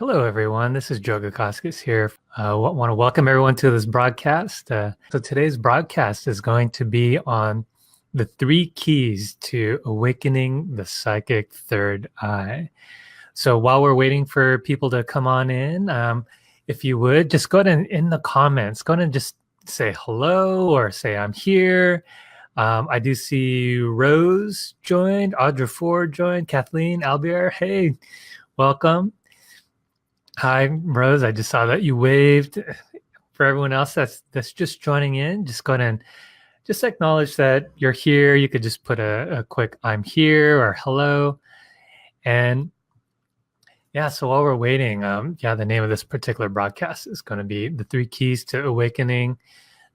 Hello, everyone. This is Joe Koskis here. I want to welcome everyone to this broadcast. So today's broadcast is going to be on the 3 keys to awakening the psychic third eye. So while we're waiting for people to come on in, if you would, just go ahead and in the comments, go ahead and just say hello or say I'm here. I do see Rose joined, Audra Ford joined, Kathleen Albier. Hey, welcome. Hi, Rose. I just saw that you waved. For everyone else that's just joining in, just go ahead and just acknowledge that you're here. You could just put a quick "I'm here" or "hello," and yeah. So while we're waiting, the name of this particular broadcast is going to be the 3 keys to awakening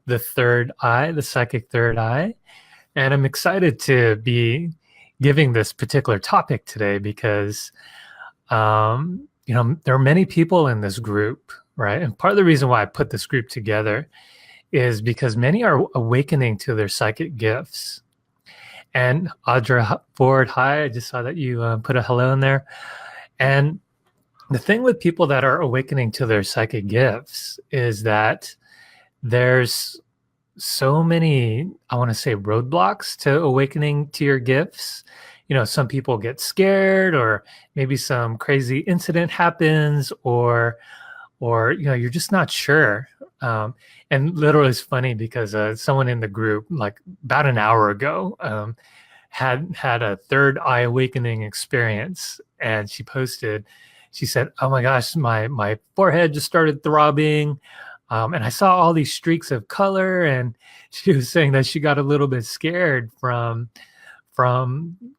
the third eye, the psychic third eye, and I'm excited to be giving this particular topic today because. There are many people in this group, right? And part of the reason why I put this group together is because many are awakening to their psychic gifts. And Audra Ford, hi, I just saw that you put a hello in there. And the thing with people that are awakening to their psychic gifts is that there's so many, I want to say, roadblocks to awakening to your gifts. Some people get scared, or maybe some crazy incident happens, or you're just not sure. And literally, it's funny because someone in the group, like about an hour ago, had a third eye awakening experience, and she posted. She said, "Oh my gosh, my forehead just started throbbing." And I saw all these streaks of color, and she was saying that she got a little bit scared from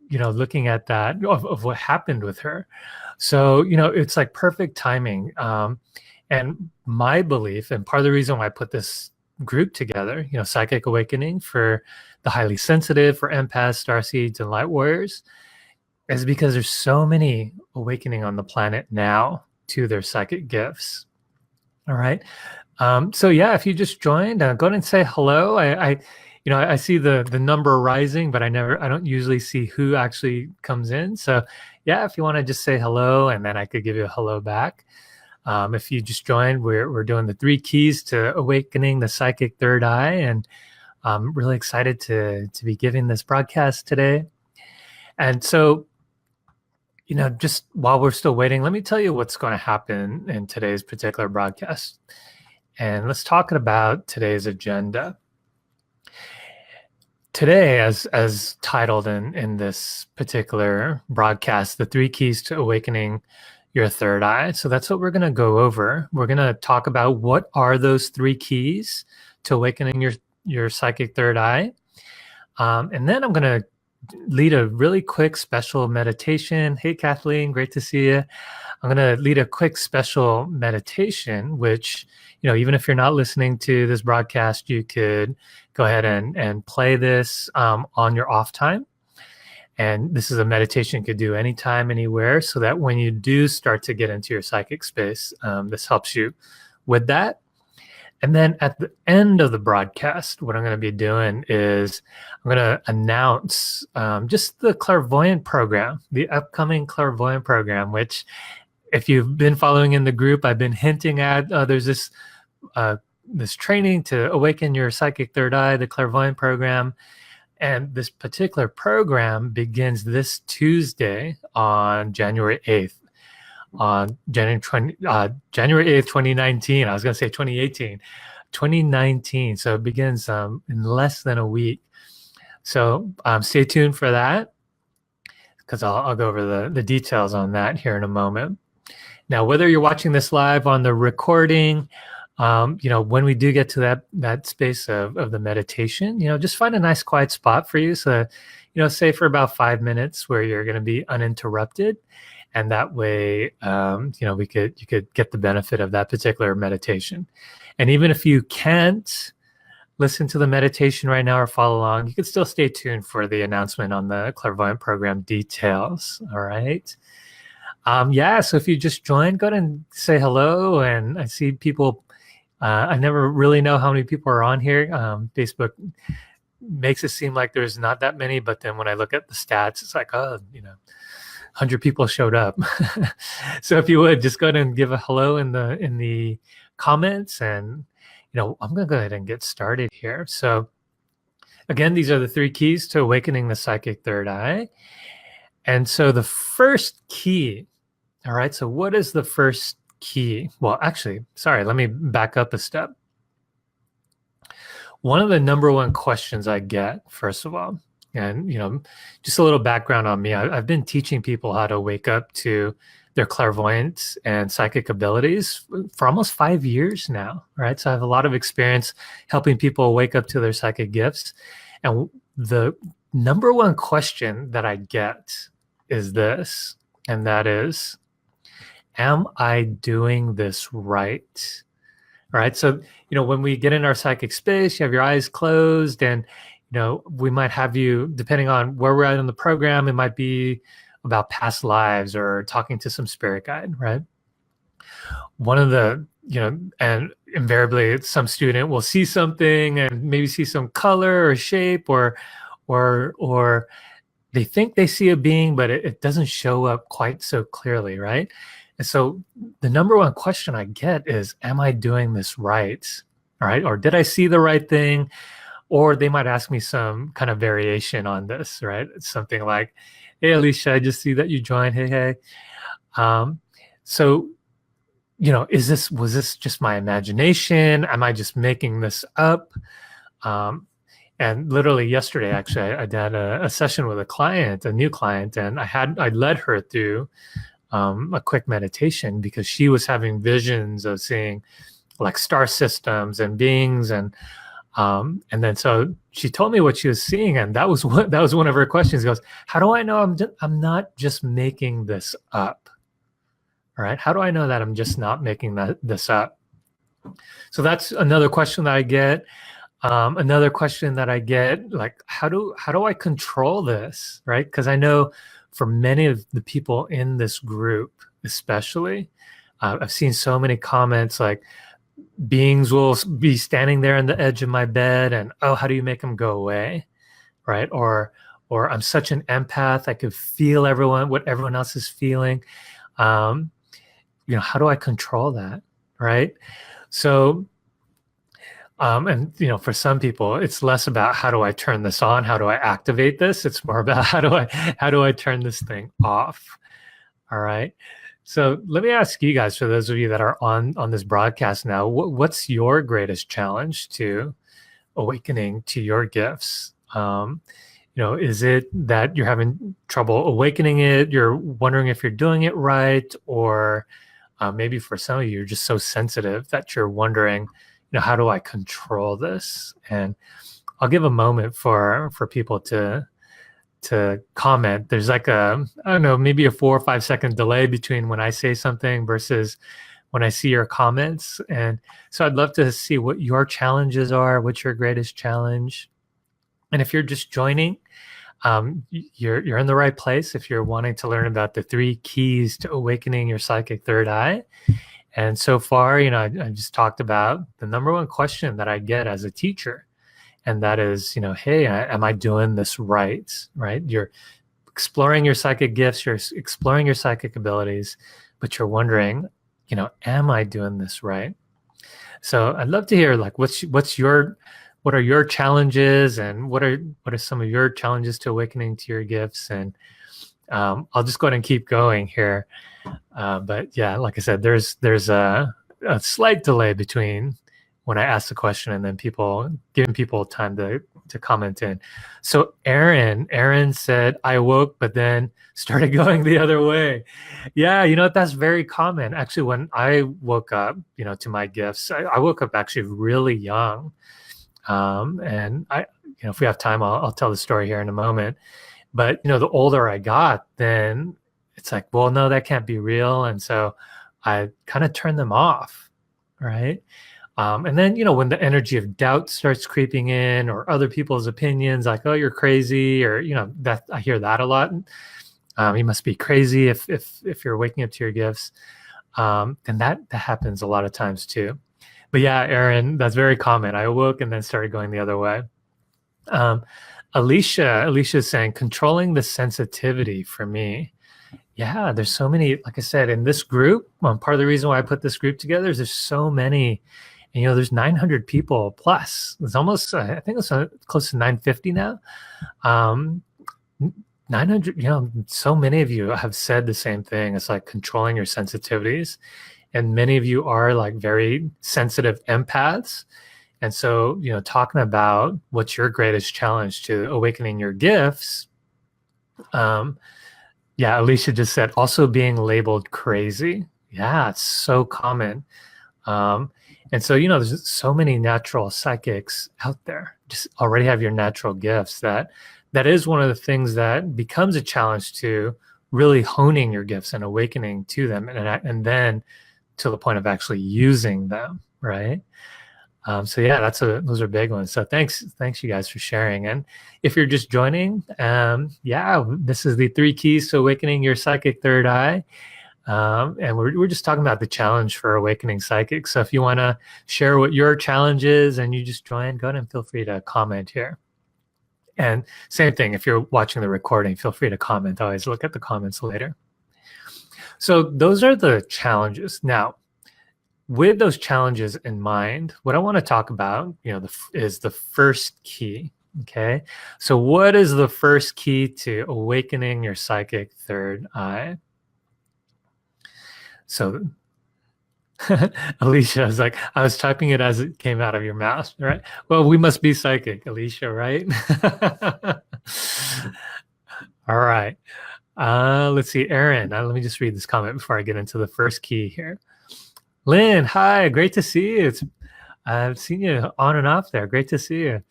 looking at that of what happened with her. So it's like perfect timing. And my belief, and part of the reason why I put this group together, Psychic Awakening for the highly sensitive, for empaths, starseeds, and light warriors, is because there's so many awakening on the planet now to their psychic gifts. All right. So yeah, if you just joined, go ahead and say hello. I see the number rising, but I don't usually see who actually comes in. So yeah, if you want to just say hello, and then I could give you a hello back. If you just joined, we're doing the 3 keys to awakening the psychic third eye, and I'm really excited to be giving this broadcast today. And so, just while we're still waiting, let me tell you what's going to happen in today's particular broadcast. And let's talk about today's agenda. Today, as titled in this particular broadcast, the 3 keys to awakening your third eye. So that's what we're going to go over. We're going to talk about what are those 3 keys to awakening your psychic third eye. And then I'm going to lead a really quick special meditation. Hey, Kathleen, great to see you. I'm going to lead a quick special meditation, which, even if you're not listening to this broadcast, you could go ahead and play this on your off time. And this is a meditation you could do anytime, anywhere, so that when you do start to get into your psychic space, this helps you with that. And then at the end of the broadcast, what I'm going to be doing is I'm going to announce just the Clairvoyant Program, the upcoming Clairvoyant Program, which if you've been following in the group, I've been hinting at. There's this training to awaken your psychic third eye, the Clairvoyant Program. And this particular program begins this Tuesday on January 8th. On January 8th, 2019. I was going to say 2018. 2019. So it begins in less than a week. So stay tuned for that, because I'll go over the details on that here in a moment. Now, whether you're watching this live on the recording, when we do get to that space of the meditation, just find a nice quiet spot for you. So, say for about 5 minutes where you're going to be uninterrupted. And that way, you could get the benefit of that particular meditation. And even if you can't listen to the meditation right now or follow along, you can still stay tuned for the announcement on the Clairvoyant Program details. All right. So if you just joined, go ahead and say hello. And I see people, I never really know how many people are on here. Facebook makes it seem like there's not that many, but then when I look at the stats, it's like, 100 people showed up. So if you would just go ahead and give a hello in the comments, and I'm gonna go ahead and get started here. So again, these are the 3 keys to awakening the psychic third eye. And so the first key, all right, so what is the first key? Well, actually, sorry, let me back up a step. One of the number one questions I get, first of all, and just a little background on me, I've been teaching people how to wake up to their clairvoyant and psychic abilities for almost 5 years now, right? So I have a lot of experience helping people wake up to their psychic gifts. And the number one question that I get is this, and that is, am I doing this right? All right. So, when we get in our psychic space, you have your eyes closed, and, we might have you, depending on where we're at in the program, it might be about past lives or talking to some spirit guide, right? One of the, and invariably some student will see something and maybe see some color or shape, or they think they see a being, but it doesn't show up quite so clearly, right? And so the number one question I get is, am I doing this right? All right. Or did I see the right thing? Or they might ask me some kind of variation on this, right? It's something like, hey, Alicia, I just see that you joined. Hey. So, was this just my imagination? Am I just making this up? And literally yesterday, actually, I did a session with a new client, and I led her through a quick meditation because she was having visions of seeing like star systems and beings, and then so she told me what she was seeing, and that was one of her questions. She goes, how do I know I'm not just making this up? All right, how do I know that I'm just not making this up? So that's another question that I get. Another question that I get, like, how do I control this, right? Because I know for many of the people in this group, especially, I've seen so many comments like, beings will be standing there on the edge of my bed, and, oh, how do you make them go away, right? Or I'm such an empath, I could feel what everyone else is feeling. How do I control that, right? So, and for some people, it's less about how do I turn this on, how do I activate this. It's more about how do I turn this thing off. All right. So let me ask you guys, for those of you that are on this broadcast now, what's your greatest challenge to awakening to your gifts? Is it that you're having trouble awakening it? You're wondering if you're doing it right, or maybe for some of you, you're just so sensitive that you're wondering, how do I control this? And I'll give a moment for people to comment. There's like I don't know, maybe a 4 or 5 second delay between when I say something versus when I see your comments. And so I'd love to see what your challenges are. What's your greatest challenge? And if you're just joining, you're in the right place if you're wanting to learn about the 3 keys to awakening your psychic third eye. And so far, I just talked about the number one question that I get as a teacher. And that is, hey, am I doing this right? Right? You're exploring your psychic gifts, you're exploring your psychic abilities, but you're wondering, am I doing this right? So I'd love to hear, like, what are your challenges, and what are some of your challenges to awakening to your gifts? And I'll just go ahead and keep going here. But yeah, like I said, there's a slight delay between when I ask the question and then giving people time to comment in. So Aaron said, I awoke, but then started going the other way. Yeah, that's very common. Actually, when I woke up, to my gifts, I woke up actually really young. And if we have time, I'll tell the story here in a moment. But, the older I got, then it's like, well, no, that can't be real. And so I kind of turned them off, right? And then, when the energy of doubt starts creeping in, or other people's opinions, like, oh, you're crazy, or, that I hear that a lot. You must be crazy if you're waking up to your gifts. And that happens a lot of times too. But yeah, Aaron, that's very common. I awoke and then started going the other way. Alicia is saying, controlling the sensitivity for me. Yeah, there's so many, like I said, in this group, part of the reason why I put this group together is there's so many, and, there's 900 people plus. It's almost, I think it's close to 950 now. 900, so many of you have said the same thing. It's like controlling your sensitivities. And many of you are like very sensitive empaths. And so, talking about what's your greatest challenge to awakening your gifts. Yeah, Alicia just said also being labeled crazy. Yeah, it's so common. And so, there's so many natural psychics out there, just already have your natural gifts. That is one of the things that becomes a challenge to really honing your gifts and awakening to them. And then to the point of actually using them, right? So yeah, those are big ones. So thanks you guys for sharing. And if you're just joining, yeah, this is the 3 keys to awakening your psychic third eye. And we're just talking about the challenge for awakening psychics. So if you want to share what your challenge is and you just join, go ahead and feel free to comment here. And same thing, if you're watching the recording, feel free to comment. I always look at the comments later. So those are the challenges. Now, with those challenges in mind, what I want to talk about, is the first key. Okay. So what is the first key to awakening your psychic third eye? So Alicia was like, I was typing it as it came out of your mouth, right? Well, we must be psychic, Alicia, right? All right. Let's see, Aaron. Let me just read this comment before I get into the first key here. Lynn, hi, great to see you. I've seen you on and off there. Great to see you.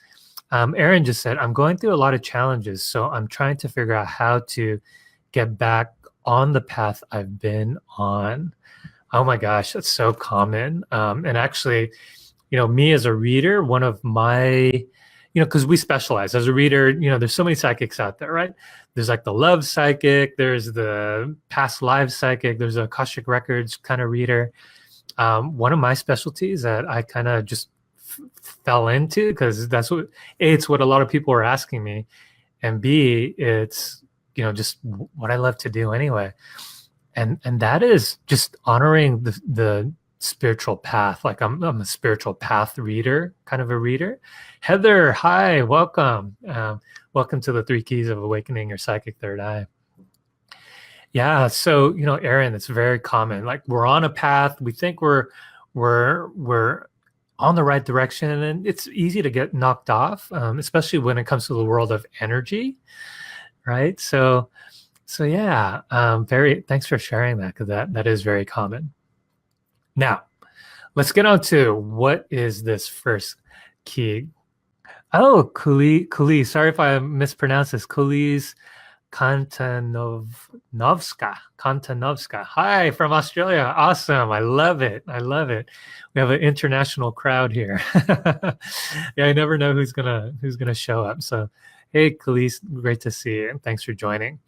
Aaron just said, I'm going through a lot of challenges, so I'm trying to figure out how to get back on the path I've been on. Oh my gosh, that's so common. And actually, me as a reader, one of my, because we specialize as a reader, there's so many psychics out there, right? There's like the love psychic, there's the past lives psychic, there's a Akashic Records kind of reader. One of my specialties that I kind of just fell into, because that's what, A, it's what a lot of people are asking me, and B, it's, just what I love to do anyway. And that is just honoring the spiritual path. Like I'm a spiritual path reader, kind of a reader. Heather, hi, welcome. Welcome to the 3 keys of awakening your psychic third eye. Yeah, so Aaron, it's very common. Like we're on a path, we think we're on the right direction, and it's easy to get knocked off, especially when it comes to the world of energy, right? So yeah, thanks for sharing that, because that is very common. Now, let's get on to what is this first key. Oh, Kuli, sorry if I mispronounced this. Kuli's Kantanovska. Hi from Australia. Awesome. I love it. We have an international crowd here. Yeah, I never know who's gonna show up. So hey, Khalees, great to see you. Thanks for joining.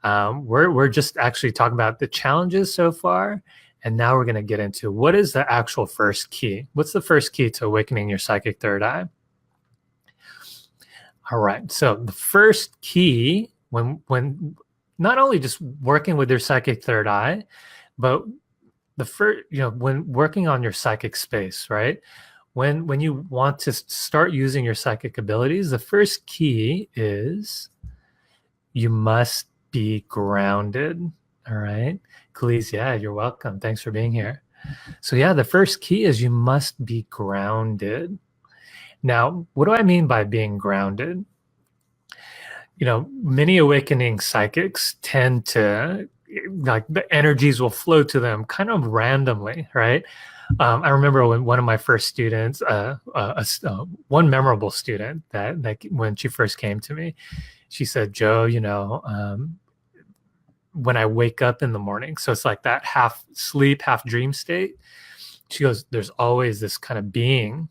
We're just actually talking about the challenges so far, and now we're gonna get into what is the actual first key. What's the first key to awakening your psychic third eye? All right. So the first key, when not only just working with your psychic third eye, but the first, when working on your psychic space, right? When you want to start using your psychic abilities, the first key is you must be grounded. All right. Khalees, yeah, you're welcome. Thanks for being here. So yeah, the first key is you must be grounded. Now, what do I mean by being grounded? Many awakening psychics tend to, like, the energies will flow to them kind of randomly, right? I remember when one of my first students, one memorable student that when she first came to me, she said, Joe, when I wake up in the morning, so it's like that half sleep, half dream state, she goes, there's always this kind of this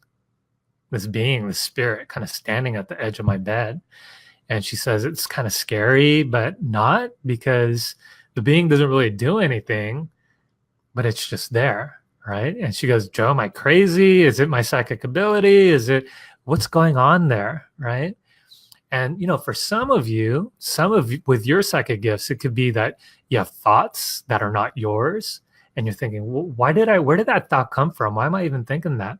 spirit kind of standing at the edge of my bed. And she says it's kind of scary, but not, because the being doesn't really do anything, but it's just there, right? And she goes, Joe, am I crazy? Is it my psychic ability? Is it, what's going on there, right? And, for some of you, with your psychic gifts, it could be that you have thoughts that are not yours. And you're thinking, well, where did that thought come from? Why am I even thinking that?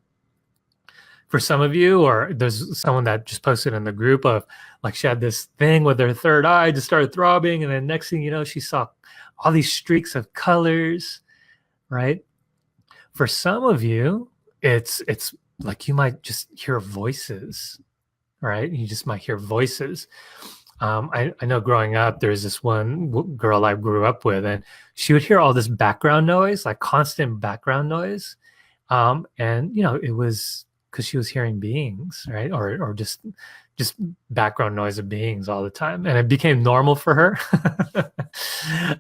For some of you, or there's someone that just posted in the group of like she had this thing with her third eye just started throbbing. And then next thing you know, she saw all these streaks of colors, right? For some of you, it's like you might just hear voices, right? You just might hear voices. I know growing up, there's this one girl I grew up with, and she would hear all this background noise, like constant background noise. And, it was because she was hearing beings, right? Or just background noise of beings all the time. And it became normal for her.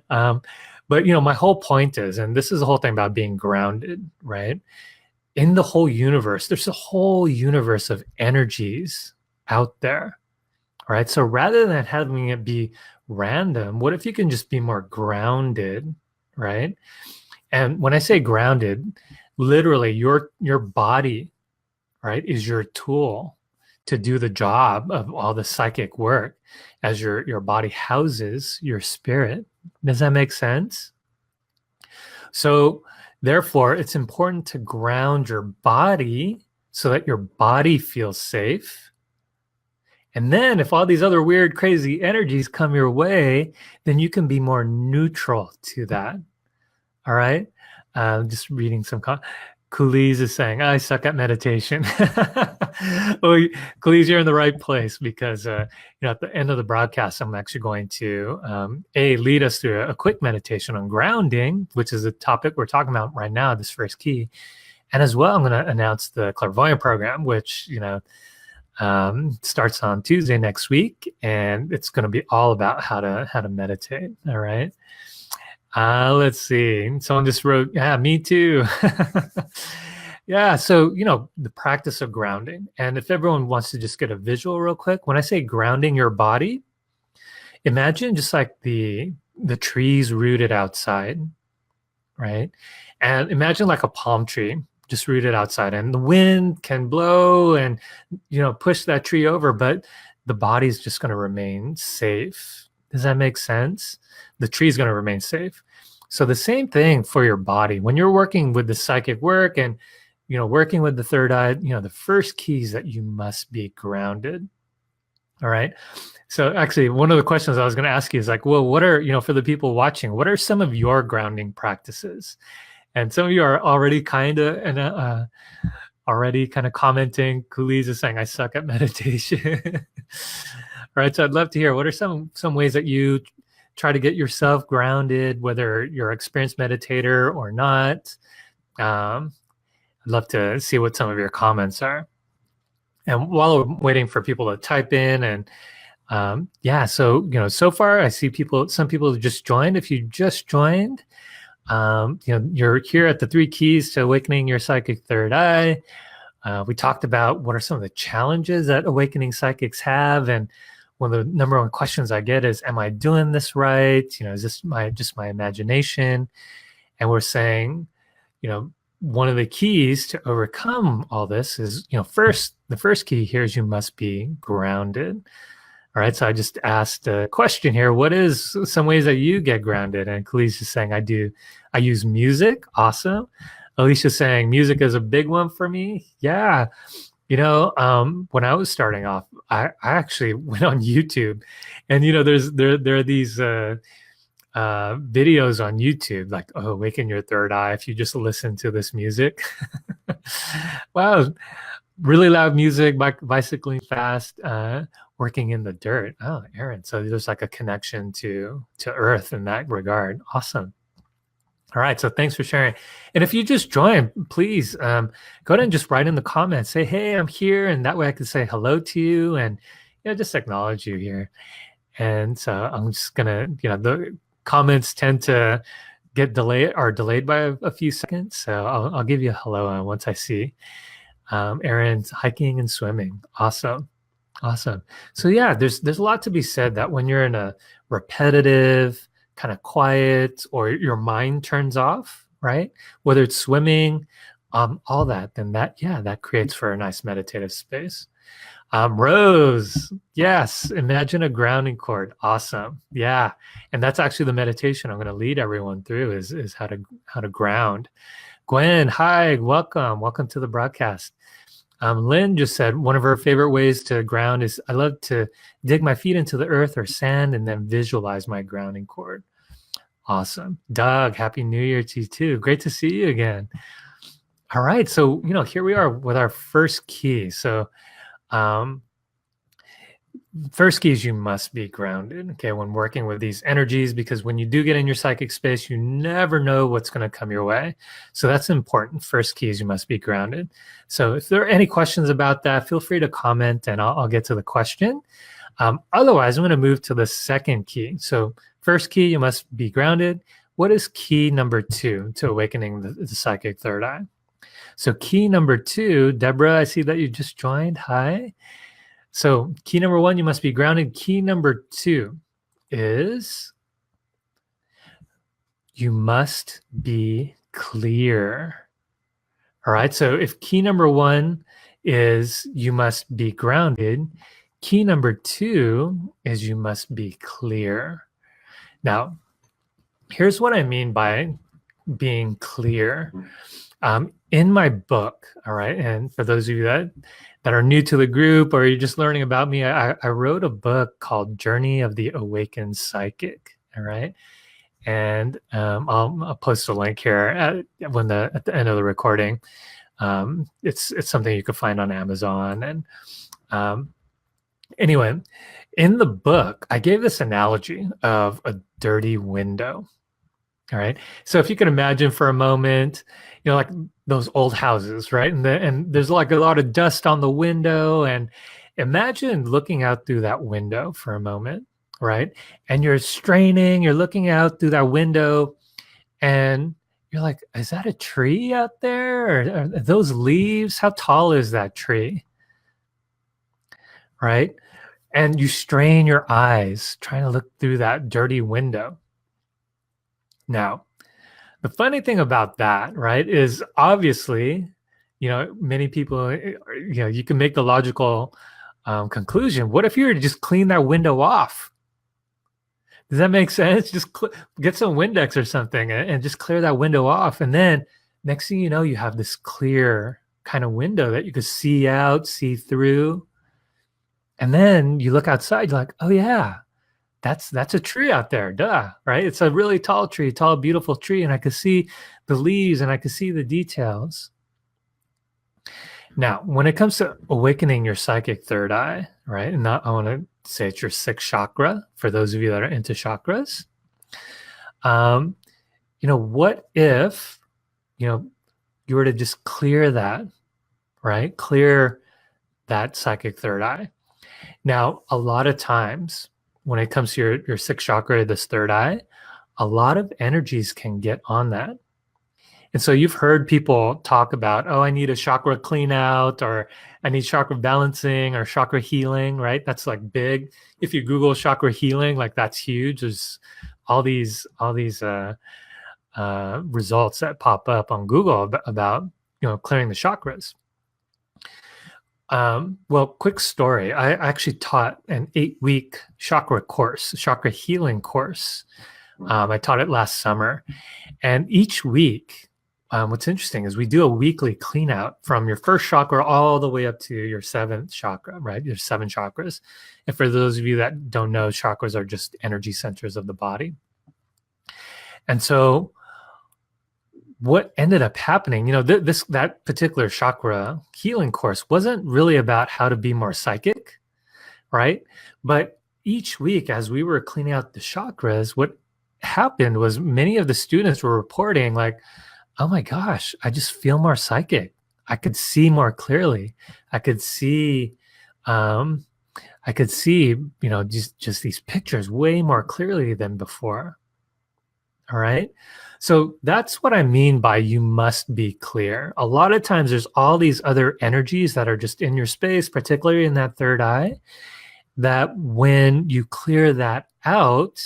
But, my whole point is, and this is the whole thing about being grounded, right? In the whole universe, there's a whole universe of energies out there, right? So rather than having it be random, what if you can just be more grounded, right? And when I say grounded, literally your body, right, is your tool to do the job of all the psychic work, as your body houses your spirit. Does that make sense? So therefore, it's important to ground your body so that your body feels safe. And then if all these other weird, crazy energies come your way, then you can be more neutral to that. All right? Just reading some Coolise is saying, I suck at meditation. Well, Coolise, you're in the right place, because at the end of the broadcast, I'm actually going to lead us through a quick meditation on grounding, which is the topic we're talking about right now, this first key. And as well, I'm going to announce the Clairvoyant Program, which starts on Tuesday next week, and it's going to be all about how to meditate. All right. Let's see. Someone just wrote, yeah, me too. Yeah. So, the practice of grounding. And if everyone wants to just get a visual real quick, when I say grounding your body, imagine just like the trees rooted outside, right? And imagine like a palm tree just rooted outside, and the wind can blow and, push that tree over, but the body's just going to remain safe. Does that make sense? The tree is going to remain safe. So the same thing for your body. When you're working with the psychic work and, working with the third eye, the first key is that you must be grounded. All right. So actually, one of the questions I was going to ask you is like, well, what are, for the people watching, what are some of your grounding practices? And some of you are already kind of commenting. Coolise is saying, I suck at meditation. All right. So I'd love to hear, what are some ways that you try to get yourself grounded, whether you're an experienced meditator or not? I'd love to see what some of your comments are. And while we're waiting for people to type in, and so, so far I see some people have just joined. If you just joined, you're here at the 3 keys to awakening your psychic third eye. We talked about what are some of the challenges that awakening psychics have, and one of the number one questions I get is, am I doing this right? Is this just my imagination? And we're saying, one of the keys to overcome all this is, the first key here is you must be grounded. All right. So I just asked a question here. What is some ways that you get grounded? And Khalees is saying, I use music. Awesome. Alicia's saying music is a big one for me. Yeah. When I was starting off, I actually went on YouTube, and there are these videos on YouTube like, awaken your third eye if you just listen to this music. Wow, really loud music, bicycling fast, working in the dirt. Oh, Aaron, so there's like a connection to earth in that regard. Awesome. All right, so thanks for sharing. And if you just joined, please go ahead and just write in the comments, say, hey, I'm here, and that way I can say hello to you and just acknowledge you here. And so I'm just gonna, the comments tend to get delayed by a few seconds, so I'll give you a hello once I see. Aaron's hiking and swimming. Awesome. So yeah, there's a lot to be said that when you're in a repetitive, kind of quiet, or your mind turns off, right? Whether it's swimming, all that, then that creates for a nice meditative space. Rose, yes, imagine a grounding cord. Awesome. Yeah. And that's actually the meditation I'm going to lead everyone through is how to ground. Gwen, hi, welcome. Welcome to the broadcast. Lynn just said one of her favorite ways to ground is I love to dig my feet into the earth or sand and then visualize my grounding cord. Awesome. Doug, happy New Year to you too. Great to see you again. All right. So, here we are with our first key. So, first key is you must be grounded, okay, when working with these energies, because when you do get in your psychic space, you never know what's going to come your way. So that's important. First key is you must be grounded. So if there are any questions about that, feel free to comment and I'll get to the question. Otherwise, I'm going to move to the second key. So first key, you must be grounded. What is key number 2 to awakening the psychic third eye? So key number 2, Deborah, I see that you just joined. Hi. So key number 1, you must be grounded. Key number 2 is you must be clear. All right. So if key number 1 is you must be grounded, key number 2 is you must be clear. Now, here's what I mean by being clear. In my book, all right, and for those of you that are new to the group or you're just learning about me, I wrote a book called Journey of the Awakened Psychic, all right? And I'll post a link here at the end of the recording. It's something you can find on Amazon. And anyway, in the book, I gave this analogy of a dirty window. All right. So if you can imagine for a moment, like those old houses, right? And there's like a lot of dust on the window. And imagine looking out through that window for a moment, right? And you're looking out through that window and you're like, is that a tree out there? Or are those leaves? How tall is that tree? Right? And you strain your eyes trying to look through that dirty window. Now, the funny thing about that, right, is obviously, many people, you can make the logical conclusion. What if you were to just clean that window off? Does that make sense? Just get some Windex or something and just clear that window off. And then next thing you know, you have this clear kind of window that you could see out, see through. And then you look outside, you're like, oh yeah, that's a tree out there, duh, right? It's a really tall tree, tall, beautiful tree, and I could see the leaves and I could see the details. Now, when it comes to awakening your psychic third eye, right? And I want to say it's your sixth chakra for those of you that are into chakras. What if, you were to just clear that, right? Clear that psychic third eye. Now, a lot of times, when it comes to your sixth chakra, this third eye, a lot of energies can get on that. And so you've heard people talk about, oh, I need a chakra clean out, or I need chakra balancing or chakra healing, right? That's like big. If you Google chakra healing, like that's huge. There's all these results that pop up on Google about clearing the chakras. Well, quick story. I actually taught an 8-week chakra healing course. I taught it last summer. And each week, what's interesting is we do a weekly clean out from your first chakra all the way up to your 7th chakra, right? Your 7 chakras. And for those of you that don't know, chakras are just energy centers of the body. And so what ended up happening, that particular chakra healing course wasn't really about how to be more psychic, right? But each week as we were cleaning out the chakras, what happened was many of the students were reporting like, oh my gosh, I just feel more psychic. I could see more clearly. I could see, just these pictures way more clearly than before. All right. So that's what I mean by you must be clear. A lot of times there's all these other energies that are just in your space, particularly in that third eye, that when you clear that out,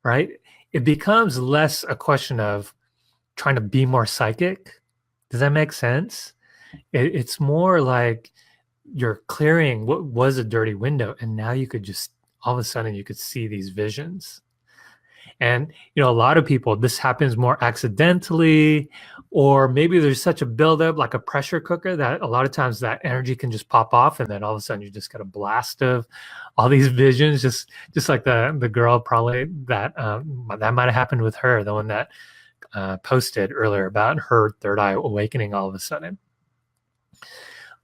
right, it becomes less a question of trying to be more psychic. Does that make sense? It's more like you're clearing what was a dirty window, and now you could just all of a sudden you could see these visions. And a lot of people, this happens more accidentally, or maybe there's such a buildup, like a pressure cooker, that a lot of times that energy can just pop off, and then all of a sudden you just get a blast of all these visions, just like the girl probably that might have happened with her, the one that posted earlier about her third eye awakening all of a sudden.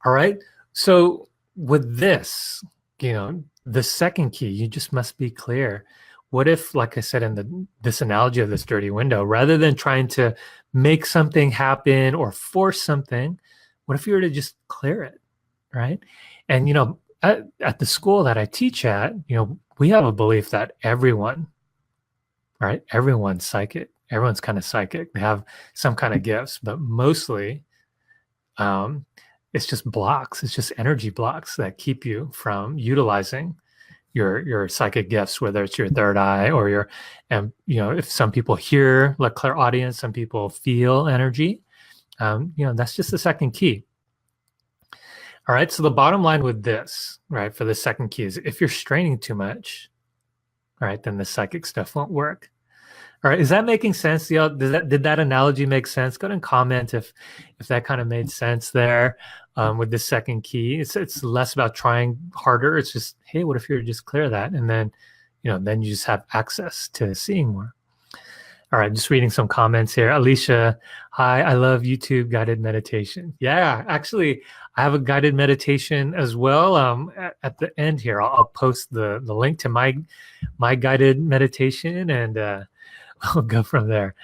All right. So with this, the second key, you just must be clear. What if, like I said in this analogy of this dirty window, rather than trying to make something happen or force something, what if you were to just clear it, right? And, at the school that I teach at, we have a belief that everyone, right? Everyone's psychic. Everyone's kind of psychic. They have some kind of gifts, but mostly it's just blocks. It's just energy blocks that keep you from utilizing your psychic gifts, whether it's your third eye or your, and if some people hear, like clairaudience, some people feel energy, that's just the second key. All right. So the bottom line with this, right, for the second key is if you're straining too much, right, then the psychic stuff won't work. All right. Is that making sense? Did that analogy make sense? Go ahead and comment if that kind of made sense there. With the second key, it's less about trying harder. It's just, hey, what if you just clear that, and then then you just have access to seeing more. All right, just reading some comments here. Alicia, hi, I love YouTube guided meditation. Yeah, actually, I have a guided meditation as well. At the end here, I'll post the link to my guided meditation, and I'll go from there.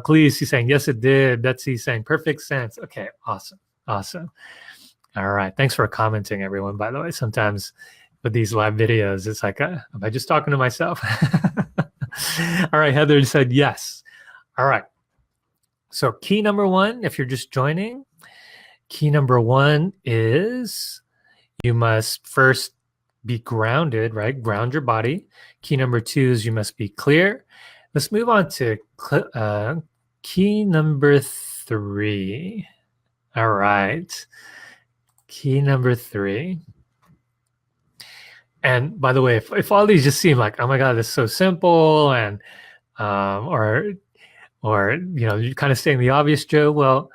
Please, he's saying yes, it did. Betsy's saying perfect sense. Okay, awesome. All right, thanks for commenting, everyone. By the way, sometimes with these live videos, it's like, am I just talking to myself? All right, Heather said yes. All right. So key number one, if you're just joining, key number one is you must first be grounded, right? Ground your body. Key number two is you must be clear. Let's move on to key number three. All right. Key number three. And by the way, if all these just seem like, oh my God, this is so simple, and or you're kind of saying the obvious, Joe. Well,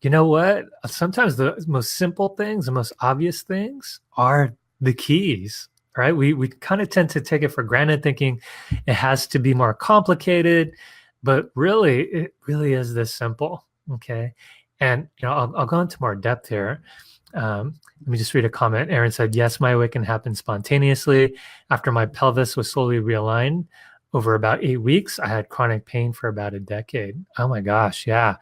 you know what? Sometimes the most simple things, the most obvious things are the keys, right? We kind of tend to take it for granted, thinking it has to be more complicated, but really, it really is this simple. Okay. And I'll go into more depth here. Let me just read a comment. Aaron said, yes, my awakening happened spontaneously. After my pelvis was slowly realigned over about 8 weeks, I had chronic pain for about a decade. Oh my gosh. Yeah.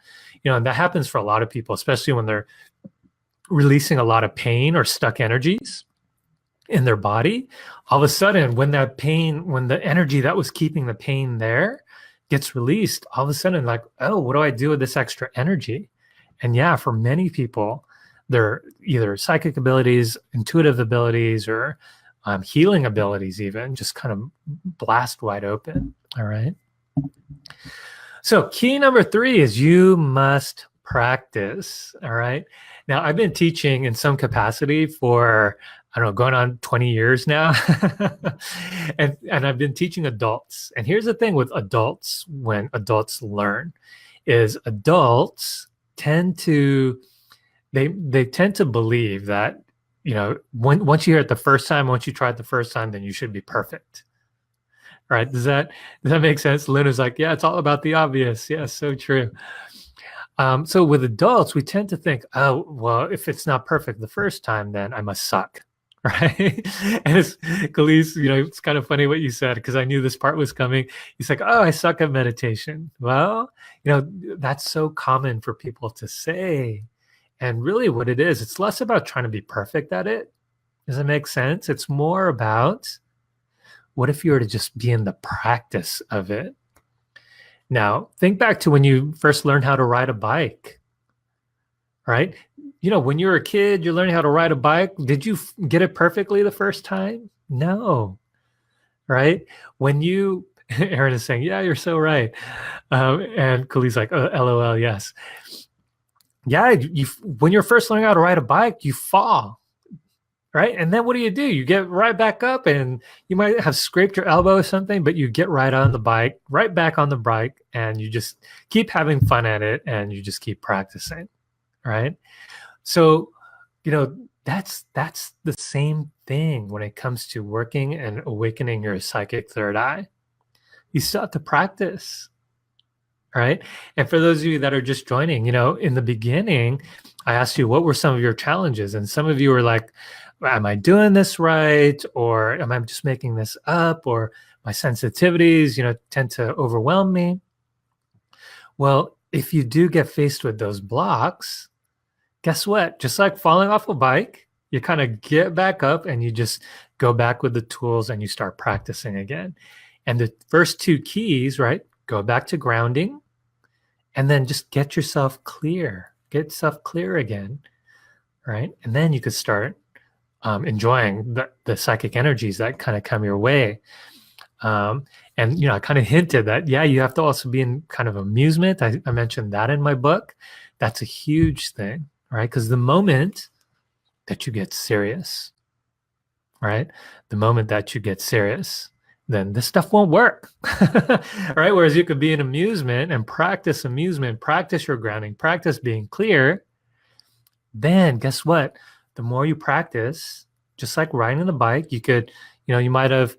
And that happens for a lot of people, especially when they're releasing a lot of pain or stuck energies in their body. All of a sudden, when that pain, when the energy that was keeping the pain there gets released, all of a sudden, like, oh, what do I do with this extra energy? And yeah, for many people, they're either psychic abilities, intuitive abilities, or healing abilities even, just kind of blast wide open. All right. So key number three is you must practice. All right. Now, I've been teaching in some capacity for, I don't know, going on 20 years now. and I've been teaching adults. And here's the thing with adults, when adults learn, is adults tend to, they tend to believe that, once you hear it the first time, once you try it the first time, then you should be perfect. Right? Does that make sense? Luna's like, yeah, it's all about the obvious. Yeah, so true. So with adults, we tend to think, oh, well, if it's not perfect the first time, then I must suck. Right? And it's, Khalees, it's kind of funny what you said, because I knew this part was coming. He's like, oh, I suck at meditation. Well, that's so common for people to say. And really what it is, it's less about trying to be perfect at it. Does it make sense? It's more about, what if you were to just be in the practice of it? Now, think back to when you first learned how to ride a bike, right? When you were a kid, you're learning how to ride a bike. Did you get it perfectly the first time? No, right? When you, Aaron is saying, yeah, you're so right. And Khalees like, oh, LOL, yes. Yeah, when you're first learning how to ride a bike, you fall. right? And then what do? You get right back up, and you might have scraped your elbow or something, but you get right on the bike, right back on the bike, and you just keep having fun at it, and you just keep practicing, right? So, that's the same thing when it comes to working and awakening your psychic third eye. You still have to practice, right? And for those of you that are just joining, in the beginning, I asked you what were some of your challenges, and some of you were like, am I doing this right, or am I just making this up, or my sensitivities, tend to overwhelm me. Well, if you do get faced with those blocks, guess what? Just like falling off a bike, you kind of get back up and you just go back with the tools and you start practicing again. And the first two keys, right? Go back to grounding, and then just get yourself clear. Get yourself clear again, right? And then you could start enjoying the psychic energies that kind of come your way. And I kind of hinted that, yeah, you have to also be in kind of amusement. I mentioned that in my book. That's a huge thing, right? Because the moment that you get serious, right? The moment that you get serious, then this stuff won't work, right? Whereas you could be in amusement and practice amusement, practice your grounding, practice being clear. Then guess what? The more you practice, just like riding the bike, you could, you might have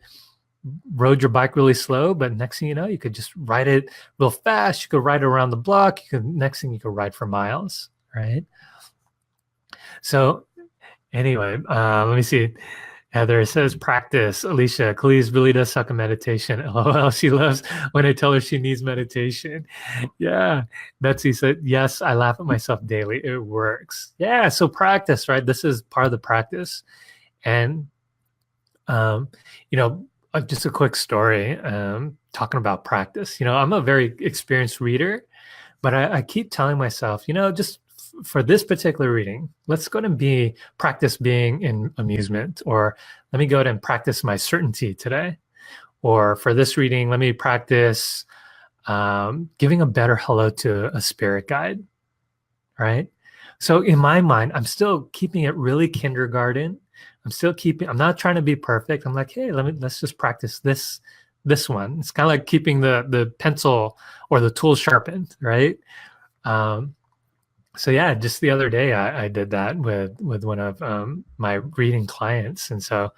rode your bike really slow, but next thing you know, you could just ride it real fast. You could ride it around the block. Next thing you could ride for miles, right? So anyway, let me see. Heather says, practice. Alicia, Khalees really does suck at meditation. LOL, she loves when I tell her she needs meditation. Yeah. Betsy said, yes, I laugh at myself daily. It works. Yeah. So practice, right? This is part of the practice. And, just a quick story, talking about practice. I'm a very experienced reader, but I keep telling myself, just for this particular reading, let's go and practice being in amusement, or let me go ahead and practice my certainty today. Or for this reading, let me practice giving a better hello to a spirit guide, right? So in my mind, I'm still keeping it really kindergarten. I'm not trying to be perfect. I'm like, hey, let's just practice this one. It's kind of like keeping the pencil or the tool sharpened, right? So yeah, just the other day I did that with one of my reading clients, and so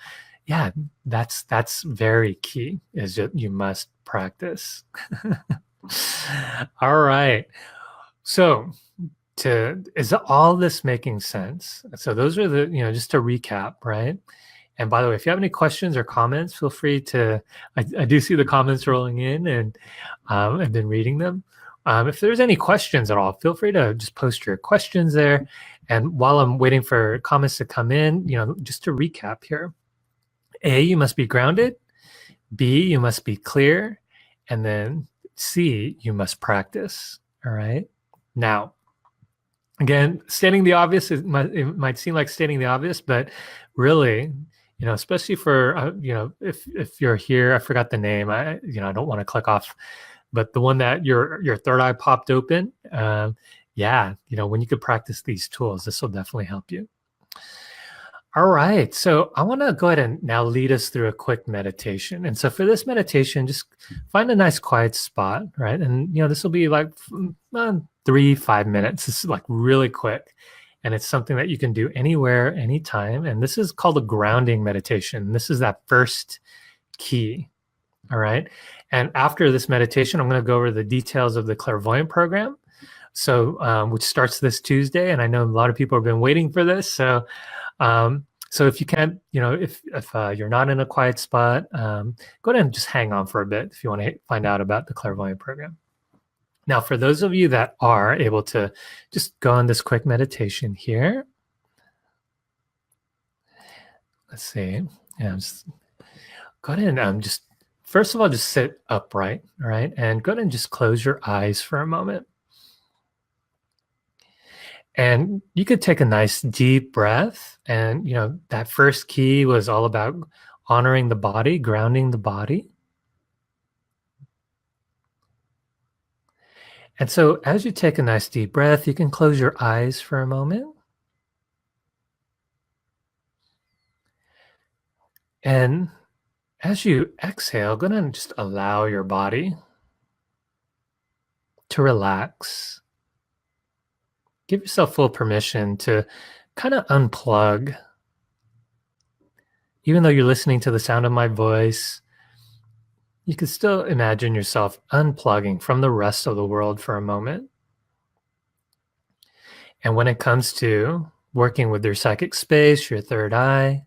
yeah, that's very key. Is that you must practice. All right. So is all this making sense? So those are just to recap, right? And by the way, if you have any questions or comments, feel free to. I do see the comments rolling in, and I've been reading them. If there's any questions at all, feel free to just post your questions there. And while I'm waiting for comments to come in, just to recap here: A, you must be grounded. B, you must be clear, and then C, you must practice. All right. Now, again, stating the obvious, it might seem like stating the obvious, but really, especially for if you're here, I forgot the name. I don't want to click off, but the one that your third eye popped open, yeah, when you could practice these tools, this will definitely help you. All right, so I want to go ahead and now lead us through a quick meditation. And so for this meditation, just find a nice quiet spot, right? And this will be like 3-5 minutes. This is like really quick, and it's something that you can do anywhere, anytime. And this is called a grounding meditation. This is that first key. All right. And after this meditation, I'm going to go over the details of the Clairvoyant Program. So, which starts this Tuesday. And I know a lot of people have been waiting for this. So if you can't, if you're not in a quiet spot, go ahead and just hang on for a bit if you want to find out about the Clairvoyant Program. Now, for those of you that are able to just go on this quick meditation here, let's see. Yeah, just go ahead and just first of all, just sit upright, all right? And go ahead and just close your eyes for a moment. And you could take a nice deep breath. And, that first key was all about honoring the body, grounding the body. And so as you take a nice deep breath, you can close your eyes for a moment. And as you exhale, go ahead and just allow your body to relax. Give yourself full permission to kind of unplug. Even though you're listening to the sound of my voice, you can still imagine yourself unplugging from the rest of the world for a moment. And when it comes to working with your psychic space, your third eye,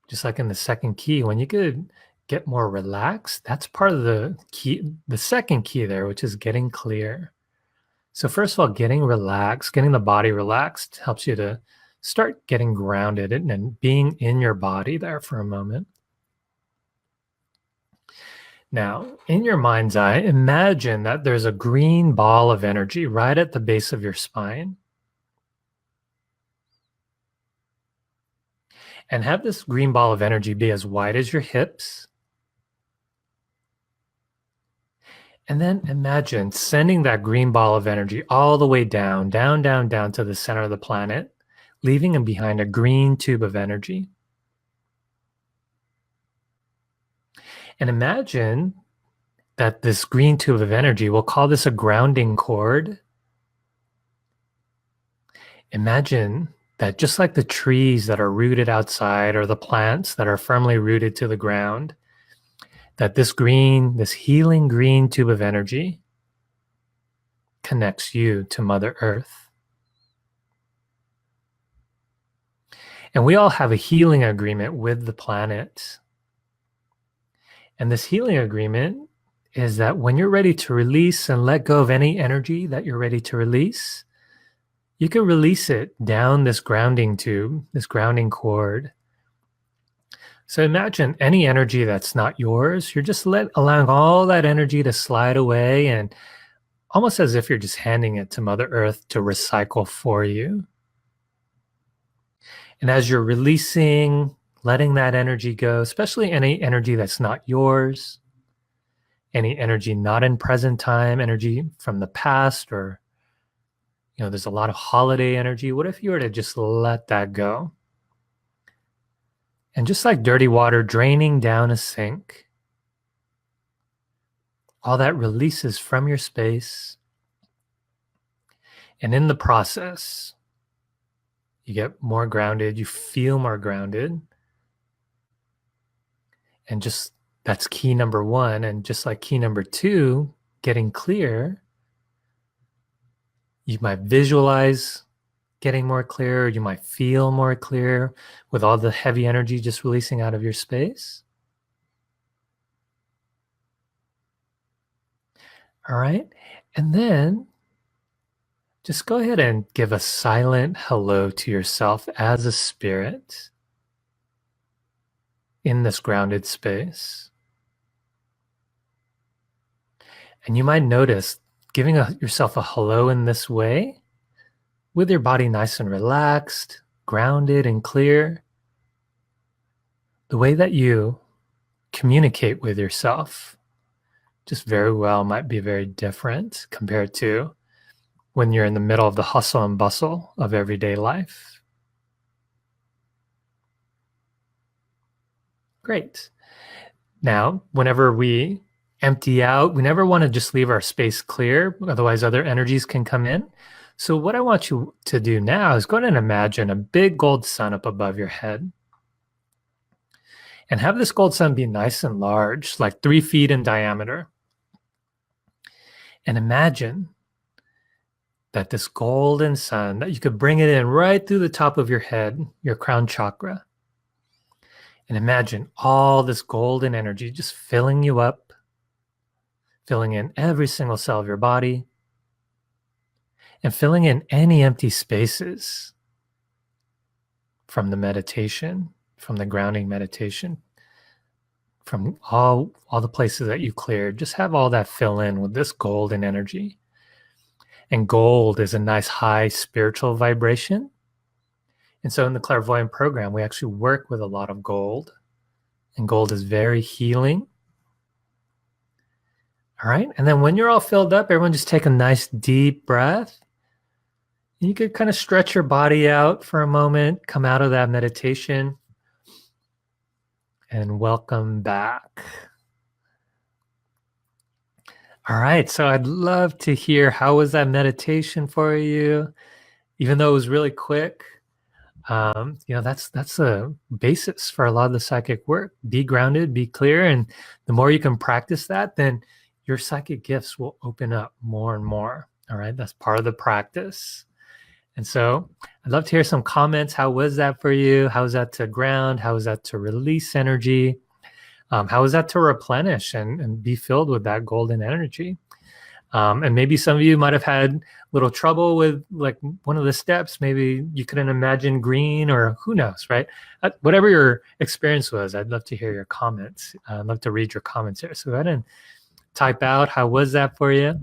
just like in the second key, when you could get more relaxed, that's part of the key, the second key there, which is getting clear. So first of all, getting relaxed, getting the body relaxed helps you to start getting grounded and being in your body there for a moment. Now, in your mind's eye, imagine that there's a green ball of energy right at the base of your spine. And have this green ball of energy be as wide as your hips. And then imagine sending that green ball of energy all the way down, down, down, down to the center of the planet, leaving behind a green tube of energy. And imagine that this green tube of energy, we'll call this a grounding cord. Imagine that just like the trees that are rooted outside or the plants that are firmly rooted to the ground, that this healing green tube of energy connects you to Mother Earth. And we all have a healing agreement with the planet. And this healing agreement is that when you're ready to release and let go of any energy that you're ready to release, you can release it down this grounding tube, this grounding cord. So imagine any energy that's not yours, you're just allowing all that energy to slide away, and almost as if you're just handing it to Mother Earth to recycle for you. And as you're releasing, letting that energy go, especially any energy that's not yours, any energy not in present time, energy from the past, or there's a lot of holiday energy. What if you were to just let that go? And just like dirty water draining down a sink, all that releases from your space. And in the process, you get more grounded, you feel more grounded. And just that's key number one. And just like key number two, getting clear, you might visualize getting more clear. You might feel more clear with all the heavy energy just releasing out of your space. All right. And then just go ahead and give a silent hello to yourself as a spirit in this grounded space. And you might notice giving yourself a hello in this way, with your body nice and relaxed, grounded and clear, the way that you communicate with yourself just very well might be very different compared to when you're in the middle of the hustle and bustle of everyday life. Great. Now, whenever we empty out, we never want to just leave our space clear, otherwise other energies can come in. So what I want you to do now is go ahead and imagine a big gold sun up above your head. And have this gold sun be nice and large, like 3 feet in diameter. And imagine that this golden sun, that you could bring it in right through the top of your head, your crown chakra. And imagine all this golden energy just filling you up, filling in every single cell of your body, and filling in any empty spaces from the meditation, from the grounding meditation, from all the places that you cleared. Just have all that fill in with this golden energy. And gold is a nice high spiritual vibration. And so in the Clairvoyant Program, we actually work with a lot of gold. And gold is very healing. All right. And then when you're all filled up, everyone just take a nice deep breath. You could kind of stretch your body out for a moment, come out of that meditation, and welcome back. All right, so I'd love to hear, how was that meditation for you? Even though it was really quick, that's the basis for a lot of the psychic work. Be grounded, be clear, and the more you can practice that, then your psychic gifts will open up more and more. All right, that's part of the practice. And so I'd love to hear some comments. How was that for you? How was that to ground? How was that to release energy? How was that to replenish and be filled with that golden energy? And maybe some of you might have had a little trouble with like one of the steps. Maybe you couldn't imagine green, or who knows, right? Whatever your experience was, I'd love to hear your comments. I'd love to read your comments here. So go ahead and type out, how was that for you?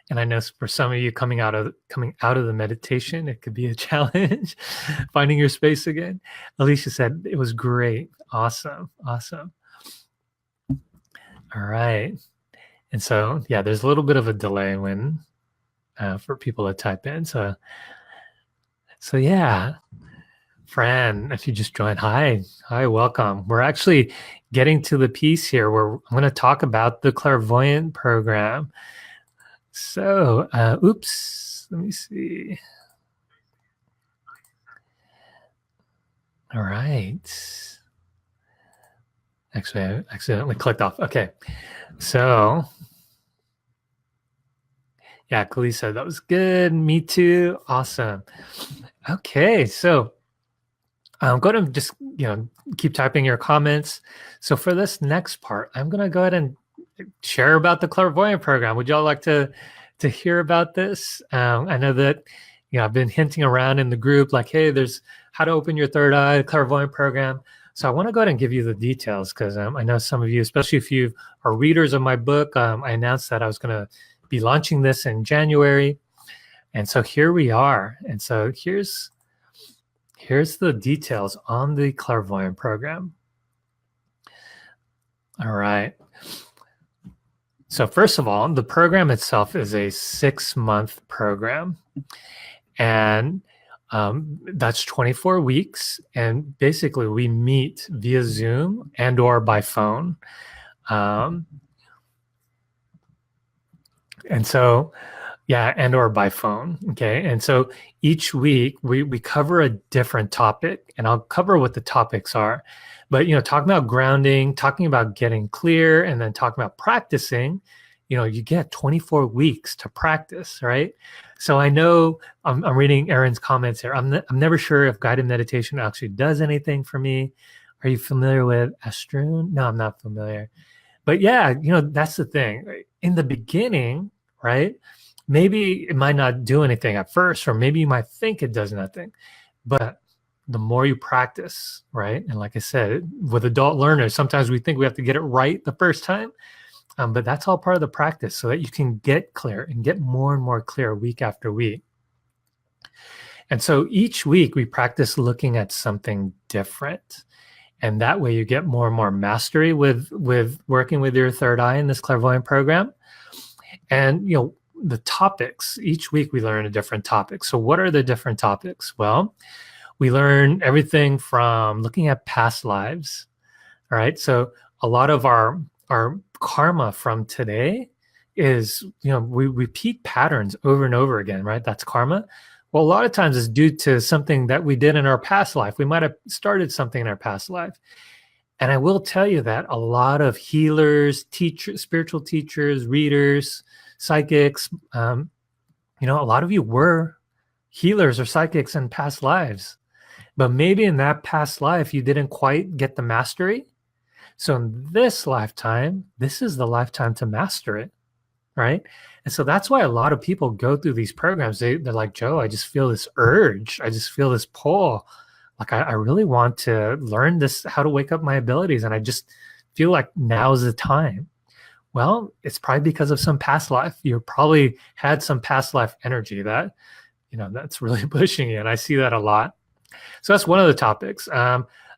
And I know for some of you coming out of the meditation, it could be a challenge finding your space again. Alicia said it was great. Awesome. Awesome. All right. And so, yeah, there's a little bit of a delay when for people to type in. So yeah, Fran, if you just joined, hi, welcome. We're actually getting to the piece here where I'm going to talk about the Clairvoyant Program. So, oops, let me see. All right. Actually, I accidentally clicked off. Okay. So, yeah, Kalisa, that was good. Me too. Awesome. Okay. So, I'm going to just, keep typing your comments. So for this next part, I'm going to go ahead and share about the Clairvoyant Program. Would y'all like to hear about this? I know that I've been hinting around in the group like, hey, there's how to open your third eye, Clairvoyant Program. So I want to go ahead and give you the details because I know some of you, especially if you are readers of my book, I announced that I was going to be launching this in January, and so here we are. And so here's the details on the Clairvoyant Program. All right. So first of all, the program itself is a 6-month program, and that's 24 weeks. And basically we meet via Zoom and or by phone. And so, yeah, and or by phone. Okay. And so each week we cover a different topic, and I'll cover what the topics are. But, talking about grounding, talking about getting clear, and then talking about practicing, you get 24 weeks to practice, right? So I know I'm reading Erin's comments here. I'm never sure if guided meditation actually does anything for me. Are you familiar with Astrun? No, I'm not familiar. But yeah, that's the thing. In the beginning, right? Maybe it might not do anything at first, or maybe you might think it does nothing. But the more you practice, right? And like I said, with adult learners, sometimes we think we have to get it right the first time, but that's all part of the practice so that you can get clear and get more and more clear week after week. And so each week we practice looking at something different. And that way you get more and more mastery with working with your third eye in this Clairvoyant Program. And, the topics, each week we learn a different topic. So what are the different topics? Well, we learn everything from looking at past lives. All right. So a lot of our karma from today is, we repeat patterns over and over again, right? That's karma. Well, a lot of times it's due to something that we did in our past life. We might have started something in our past life. And I will tell you that a lot of healers, teachers, spiritual teachers, readers, psychics, a lot of you were healers or psychics in past lives. But maybe in that past life, you didn't quite get the mastery. So in this lifetime, this is the lifetime to master it, right? And so that's why a lot of people go through these programs. They're like, Joe, I just feel this urge. I just feel this pull. Like, I really want to learn this, how to wake up my abilities. And I just feel like now's the time. Well, it's probably because of some past life. You probably had some past life energy that, that's really pushing you. And I see that a lot. So that's one of the topics.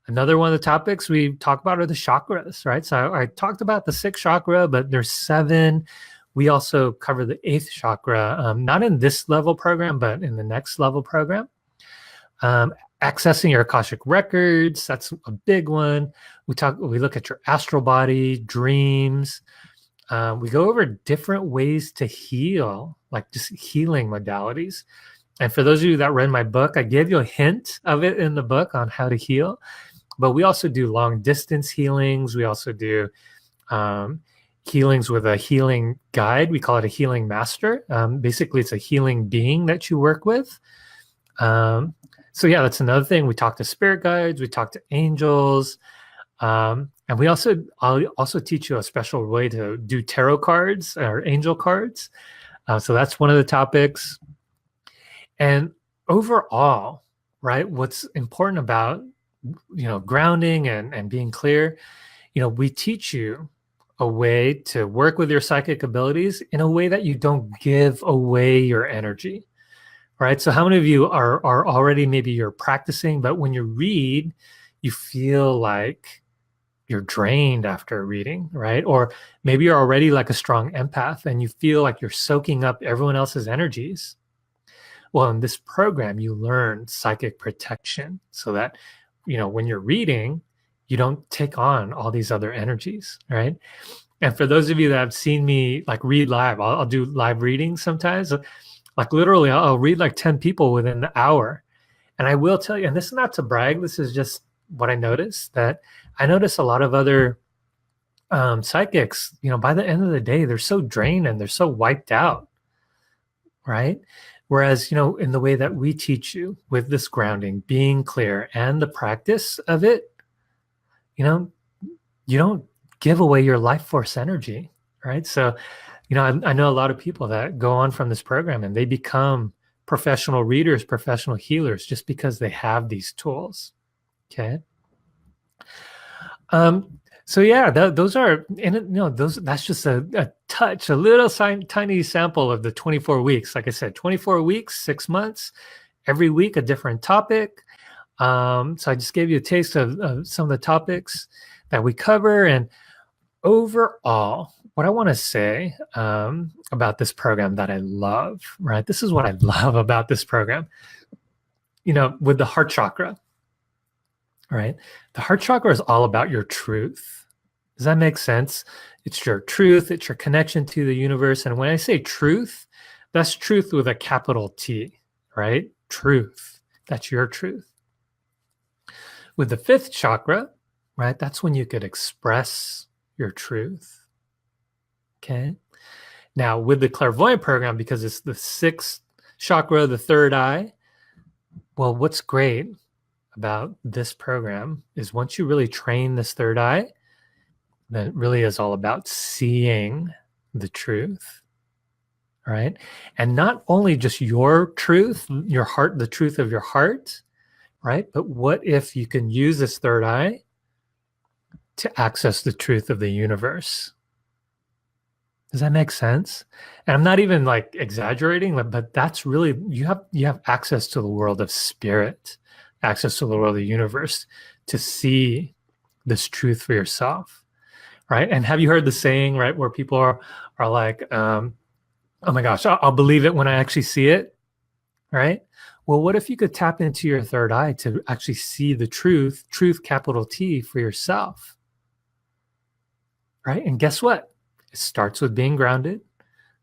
Another one of the topics we talk about are the chakras, right? So I talked about the 6th chakra, but there's 7. we also cover the 8th chakra, not in this level program, but in the next level program. Accessing your Akashic records, that's a big one. We look at your astral body, dreams. We go over different ways to heal, like just healing modalities. And for those of you that read my book, I gave you a hint of it in the book on how to heal. But we also do long distance healings. We also do healings with a healing guide. We call it a healing master. Basically, it's a healing being that you work with. So yeah, that's another thing. We talk to spirit guides. We talk to angels. And I'll also teach you a special way to do tarot cards or angel cards. So that's one of the topics. And overall, right, what's important about, grounding and being clear, we teach you a way to work with your psychic abilities in a way that you don't give away your energy, right? So how many of you are already, maybe you're practicing, but when you read, you feel like you're drained after reading, right? Or maybe you're already like a strong empath and you feel like you're soaking up everyone else's energies. Well, in this program, you learn psychic protection so that, when you're reading, you don't take on all these other energies, right? And for those of you that have seen me like read live, I'll do live readings sometimes. Like literally, I'll read like 10 people within the hour. And I will tell you, and this is not to brag, this is just what I noticed, that I notice a lot of other psychics, by the end of the day, they're so drained and they're so wiped out, right? Whereas, in the way that we teach you with this grounding, being clear, and the practice of it, you don't give away your life force energy, right? So, I know a lot of people that go on from this program and they become professional readers, professional healers, just because they have these tools. Okay. So yeah, those are, and that's just a touch, a little tiny sample of the 24 weeks. Like I said, 24 weeks, 6 months, every week a different topic. So I just gave you a taste of some of the topics that we cover. And overall, what I want to say about this program that I love, right? This is what I love about this program, with the heart chakra, right? The heart chakra is all about your truth. Does that make sense? It's your truth. It's your connection to the universe. And when I say truth, that's truth with a capital T, right? Truth. That's your truth. With the 5th chakra, right? That's when you could express your truth. Okay. Now with the Clairvoyant program, because it's the 6th chakra, the 3rd eye, well, what's great about this program is once you really train this 3rd eye, then it really is all about seeing the truth, right? And not only just your truth, your heart, the truth of your heart, right? But what if you can use this 3rd eye to access the truth of the universe? Does that make sense? And I'm not even like exaggerating, but that's really, you have access to the world of spirit, access to the world of the universe to see this truth for yourself, right? And have you heard the saying, right, where people are like, oh my gosh, I'll believe it when I actually see it, right? Well, what if you could tap into your 3rd eye to actually see the truth, capital T, for yourself, right? And guess what? It starts with being grounded.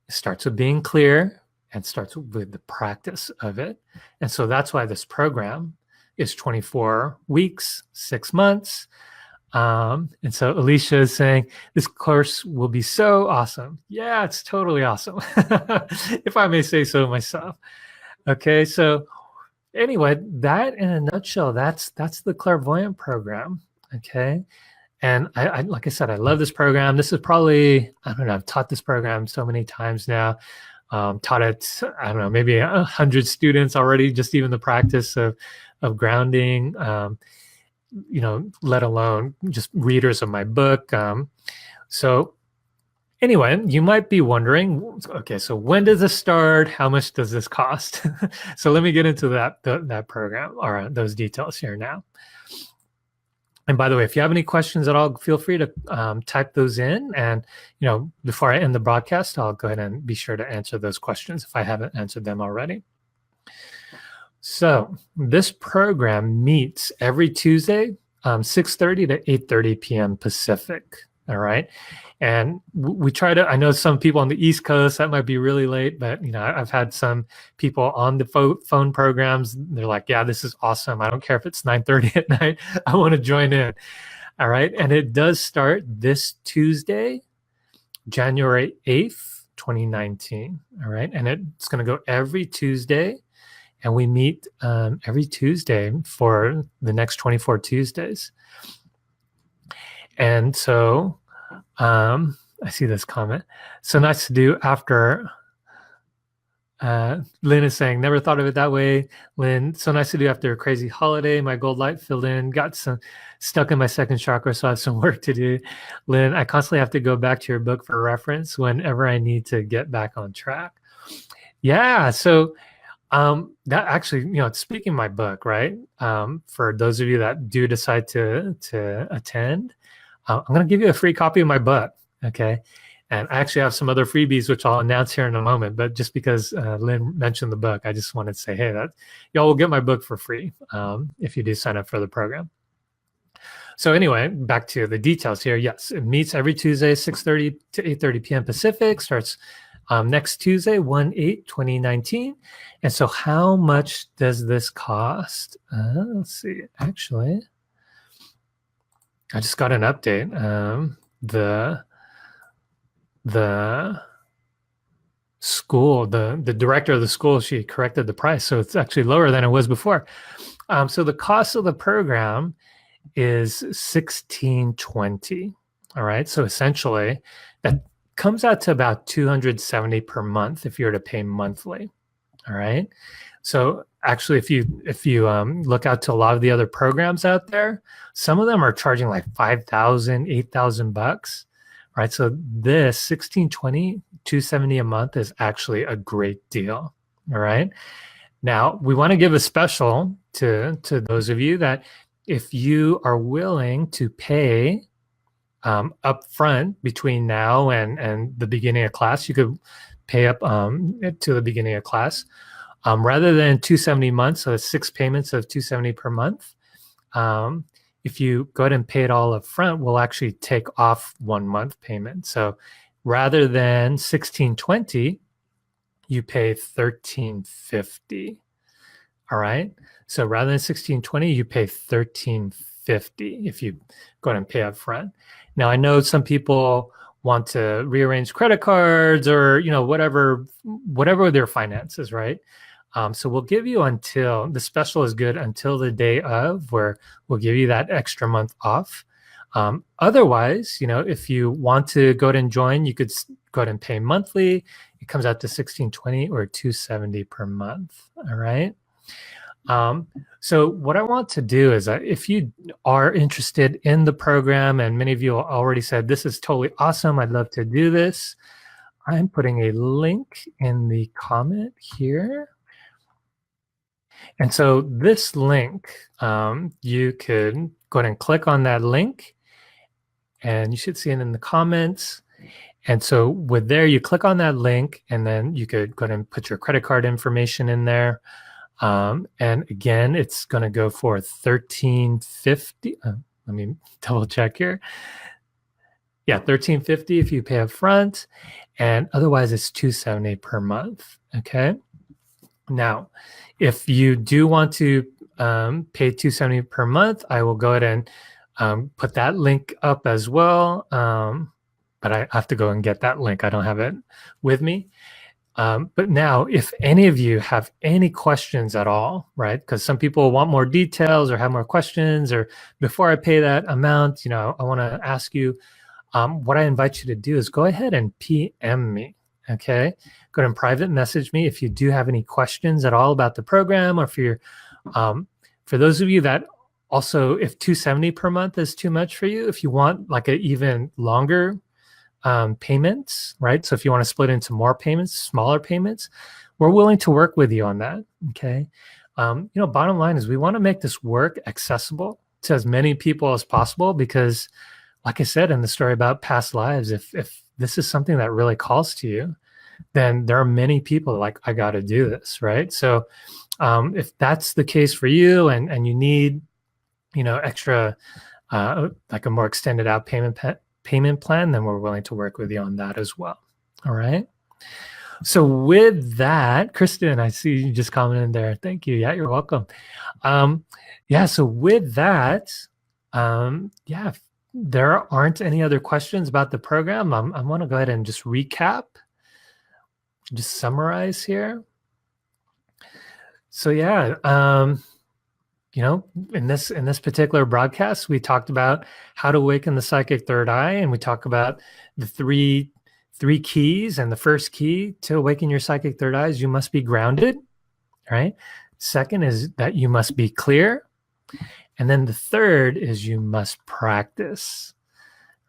It starts with being clear and starts with the practice of it. And so that's why this program is 24 weeks, 6 months. And so Alicia is saying, this course will be so awesome. Yeah, it's totally awesome. If I may say so myself. Okay, so anyway, that in a nutshell, that's the Clairvoyant program. Okay. And I like I said, I love this program. This is probably, I don't know, I've taught this program so many times now. Taught it, I don't know, maybe 100 students already, just even the practice of grounding. Let alone just readers of my book. So anyway, you might be wondering, okay, so when does this start? How much does this cost? So let me get into that program or those details here now. And by the way, if you have any questions at all, feel free to type those in. And, before I end the broadcast, I'll go ahead and be sure to answer those questions if I haven't answered them already. So this program meets every Tuesday, 6:30 to 8:30 p.m. Pacific. All right. And we try to, I know some people on the East Coast, that might be really late, but I've had some people on the phone programs. They're like, yeah, this is awesome. I don't care if it's 9:30 at night. I want to join in. All right. And it does start this Tuesday, January 8th, 2019. All right. And it's going to go every Tuesday. And we meet every Tuesday for the next 24 Tuesdays. And so I see this comment. So nice to do after. Lynn is saying, never thought of it that way. Lynn, so nice to do after a crazy holiday. My gold light filled in, got some stuck in my second chakra, so I have some work to do. Lynn, I constantly have to go back to your book for reference whenever I need to get back on track. Yeah, so that actually, speaking of my book, right? For those of you that do decide to attend, I'm going to give you a free copy of my book. Okay. And I actually have some other freebies, which I'll announce here in a moment. But just because Lynn mentioned the book, I just wanted to say, hey, that y'all will get my book for free if you do sign up for the program. So anyway, back to the details here. Yes, it meets every Tuesday, 6:30 to 8:30 p.m. Pacific. Starts next Tuesday, 1/8/2019. And so how much does this cost? Let's see. Actually, I just got an update. The school, the director of the school, she corrected the price. So it's actually lower than it was before. So the cost of the program is $16.20. All right. So essentially that comes out to about $270 per month if you were to pay monthly. All right. So actually, if you look out to a lot of the other programs out there, some of them are charging like $5,000, $8,000. Right. So this $16.20, $270 a month is actually a great deal. All right. Now we want to give a special to those of you that if you are willing to pay up front between now and the beginning of class, you could pay up to the beginning of class rather than $270 months. So it's 6 payments of $270 per month. If you go ahead and pay it all up front, we'll actually take off 1 month payment. So rather than $16.20, you pay $13.50. All right. So rather than $16.20, you pay $13.50 if you go ahead and pay up front. Now I know some people want to rearrange credit cards or whatever their finances, right? So we'll give you until the special is good until the day of, where we'll give you that extra month off. Otherwise, if you want to go ahead and join, you could go ahead and pay monthly. It comes out to $16.20 or $270 per month. All right. So what I want to do is if you are interested in the program, and many of you already said, this is totally awesome, I'd love to do this. I'm putting a link in the comment here. And so this link, you could go ahead and click on that link and you should see it in the comments. And so with there, you click on that link and then you could go ahead and put your credit card information in there. And again, it's going to go for $13.50. Let me double check here. Yeah, $13.50 if you pay up front, and otherwise it's $270 per month. Okay. Now, if you do want to pay $270 per month, I will go ahead and put that link up as well. But I have to go and get that link. I don't have it with me. But now, if any of you have any questions at all, right? Because some people want more details or have more questions, or before I pay that amount, I want to ask you, what I invite you to do is go ahead and PM me, okay? Go ahead and private message me if you do have any questions at all about the program, or for those of you that also, if $270 per month is too much for you, if you want like an even longer payments, right? So if you want to split into more payments, smaller payments, we're willing to work with you on that. Okay. Bottom line is we want to make this work accessible to as many people as possible, because like I said in the story about past lives, if this is something that really calls to you, then there are many people like, I got to do this, right? So if that's the case for you, and you need, extra, like a more extended out payment plan, then we're willing to work with you on that as well. All right. So with that, Kristen, I see you just commented there. Thank you. Yeah, you're welcome. Yeah. So with that, yeah, if there aren't any other questions about the program, I want to go ahead and just recap, just summarize here. So yeah, in this particular broadcast, we talked about how to awaken the psychic third eye, and we talk about the three keys. And the first key to awaken your psychic third eye is you must be grounded, right? Second is that you must be clear. And then the third is you must practice,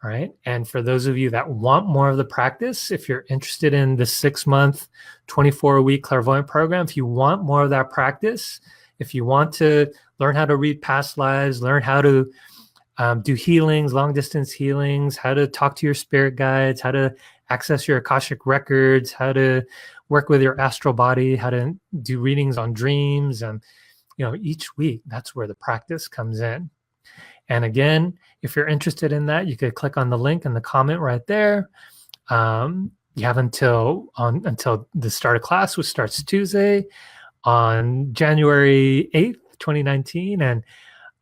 right? And for those of you that want more of the practice, if you're interested in the 6-month, 24-week Clairvoyant program, if you want more of that practice, if you want to learn how to read past lives, learn how to do healings, long distance healings, how to talk to your spirit guides, how to access your Akashic records, how to work with your astral body, how to do readings on dreams, and each week, that's where the practice comes in. And again, if you're interested in that, you could click on the link in the comment right there. You have until the start of class, which starts Tuesday on January 8th, 2019. And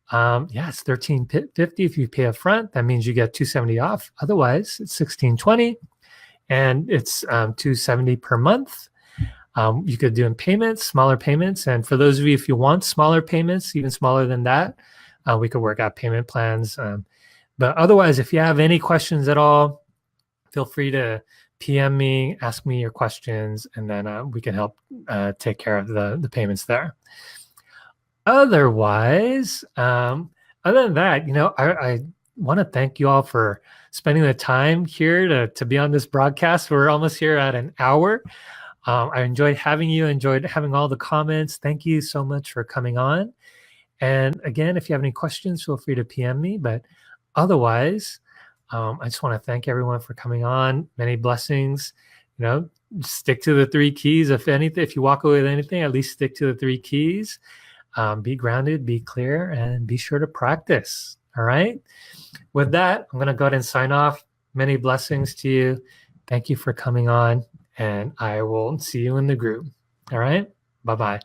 it's $13.50 if you pay up front. That means you get $270 off. Otherwise, it's $16.20, and it's $270 per month. You could do in payments, smaller payments. And for those of you, if you want smaller payments, even smaller than that, we could work out payment plans. But otherwise, if you have any questions at all, feel free to PM me, ask me your questions, and then we can help take care of the payments there. Otherwise, other than that, I want to thank you all for spending the time here to be on this broadcast. We're almost here at an hour. I enjoyed having you, enjoyed having all the comments. Thank you so much for coming on. And again, if you have any questions, feel free to PM me. But otherwise, I just want to thank everyone for coming on. Many blessings. Stick to the 3 keys. If you walk away with anything, at least stick to the 3 keys. Be grounded, be clear, and be sure to practice. All right. With that, I'm going to go ahead and sign off. Many blessings to you. Thank you for coming on, and I will see you in the group. All right. Bye-bye.